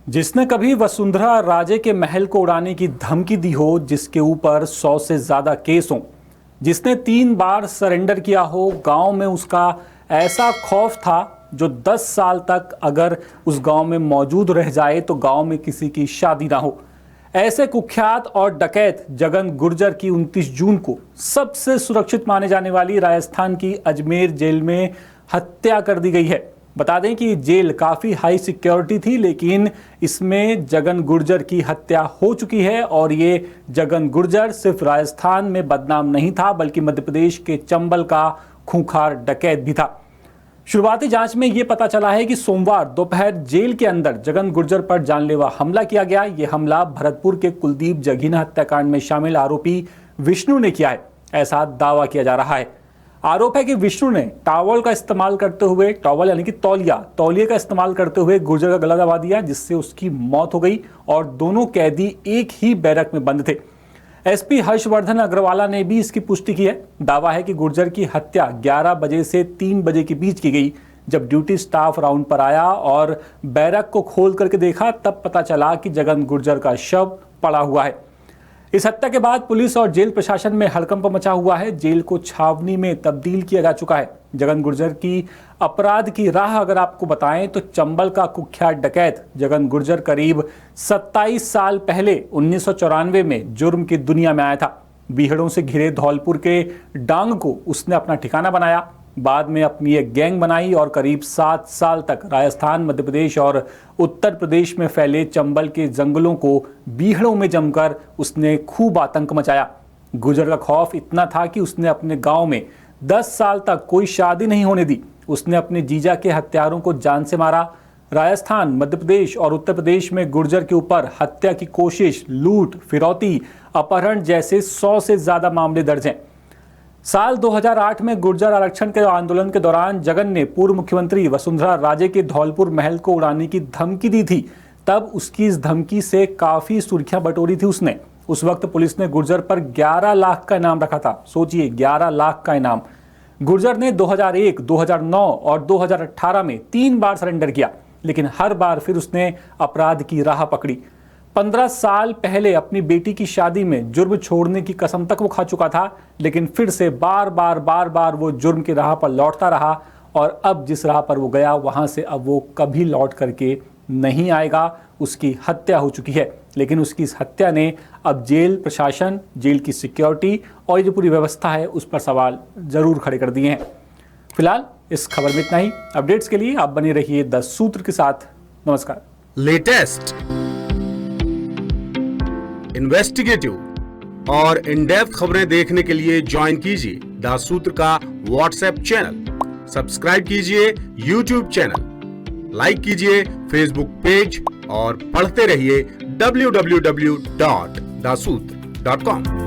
जिसने कभी वसुंधरा राजे के महल को उड़ाने की धमकी दी हो, जिसके ऊपर 100 से ज्यादा केस हों, जिसने 3 बार सरेंडर किया हो, गांव में उसका ऐसा खौफ था जो 10 साल तक अगर उस गांव में मौजूद रह जाए तो गांव में किसी की शादी ना हो। ऐसे कुख्यात और डकैत जगन गुर्जर की 29 जून को सबसे सुरक्षित माने जाने वाली राजस्थान की अजमेर जेल में हत्या कर दी गई है। बता दें कि जेल काफी हाई सिक्योरिटी थी, लेकिन इसमें जगन गुर्जर की हत्या हो चुकी है। और ये जगन गुर्जर सिर्फ राजस्थान में बदनाम नहीं था, बल्कि मध्य प्रदेश के चंबल का खूंखार डकैत भी था। शुरुआती जांच में यह पता चला है कि सोमवार दोपहर जेल के अंदर जगन गुर्जर पर जानलेवा हमला किया गया। यह हमला भरतपुर के कुलदीप जगीना हत्याकांड में शामिल आरोपी विष्णु ने किया है, ऐसा दावा किया जा रहा है। आरोप है कि विष्णु ने टॉवल का इस्तेमाल करते हुए, टॉवल यानी कि तौलिए का इस्तेमाल करते हुए गुर्जर का गला दबा दिया, जिससे उसकी मौत हो गई। और दोनों कैदी एक ही बैरक में बंद थे। एसपी हर्षवर्धन अग्रवाला ने भी इसकी पुष्टि की है। दावा है कि गुर्जर की हत्या 11 बजे से 3 बजे के बीच की गई। जब ड्यूटी स्टाफ राउंड पर आया और बैरक को खोल करके देखा, तब पता चला कि जगन गुर्जर का शव पड़ा हुआ है। इस हत्या के बाद पुलिस और जेल प्रशासन में हड़कंप मचा हुआ है। जेल को छावनी में तब्दील किया जा चुका है। जगन गुर्जर की अपराध की राह अगर आपको बताएं तो चंबल का कुख्यात डकैत जगन गुर्जर करीब 27 साल पहले 1994 में जुर्म की दुनिया में आया था। बीहड़ों से घिरे धौलपुर के डांग को उसने अपना ठिकाना बनाया। बाद में अपनी एक गैंग बनाई और करीब 7 साल तक राजस्थान, मध्य प्रदेश और उत्तर प्रदेश में फैले चंबल के जंगलों को बीहड़ों में जमकर उसने खूब आतंक मचाया। गुर्जर का खौफ इतना था कि उसने अपने गांव में 10 साल तक कोई शादी नहीं होने दी। उसने अपने जीजा के हत्यारों को जान से मारा। राजस्थान, मध्य प्रदेश और उत्तर प्रदेश में गुर्जर के ऊपर हत्या की कोशिश, लूट, फिरौती, अपहरण जैसे 100 से ज्यादा मामले दर्ज हैं। साल 2008 में गुर्जर आरक्षण के आंदोलन के दौरान जगन ने पूर्व मुख्यमंत्री वसुंधरा राजे के धौलपुर महल को उड़ाने की धमकी दी थी। तब उसकी इस धमकी से काफी सुर्खियां बटोरी थी उसने। उस वक्त पुलिस ने गुर्जर पर 11 लाख का इनाम रखा था। सोचिए, 11 लाख का इनाम। गुर्जर ने 2001, 2009 और 2018 में 3 बार सरेंडर किया, लेकिन हर बार फिर उसने अपराध की राह पकड़ी। 15 साल पहले अपनी बेटी की शादी में जुर्म छोड़ने की कसम तक वो खा चुका था, लेकिन फिर से बार बार वो जुर्म की राह पर लौटता रहा। और अब जिस राह पर वो गया, वहां से अब वो कभी लौट करके नहीं आएगा। उसकी हत्या हो चुकी है, लेकिन उसकी इस हत्या ने अब जेल प्रशासन, जेल की सिक्योरिटी और ये जो पूरी व्यवस्था है, उस पर सवाल जरूर खड़े कर दिए हैं। फिलहाल इस खबर में इतना ही। अपडेट्स के लिए आप बने रहिए 10 सूत्र के साथ। नमस्कार। लेटेस्ट, इन्वेस्टिगेटिव और इन डेप्थ खबरें देखने के लिए ज्वाइन कीजिए द सूत्र का व्हाट्सएप चैनल, सब्सक्राइब कीजिए यूट्यूब चैनल, लाइक कीजिए फेसबुक पेज और पढ़ते रहिए www.daसूत्र.com।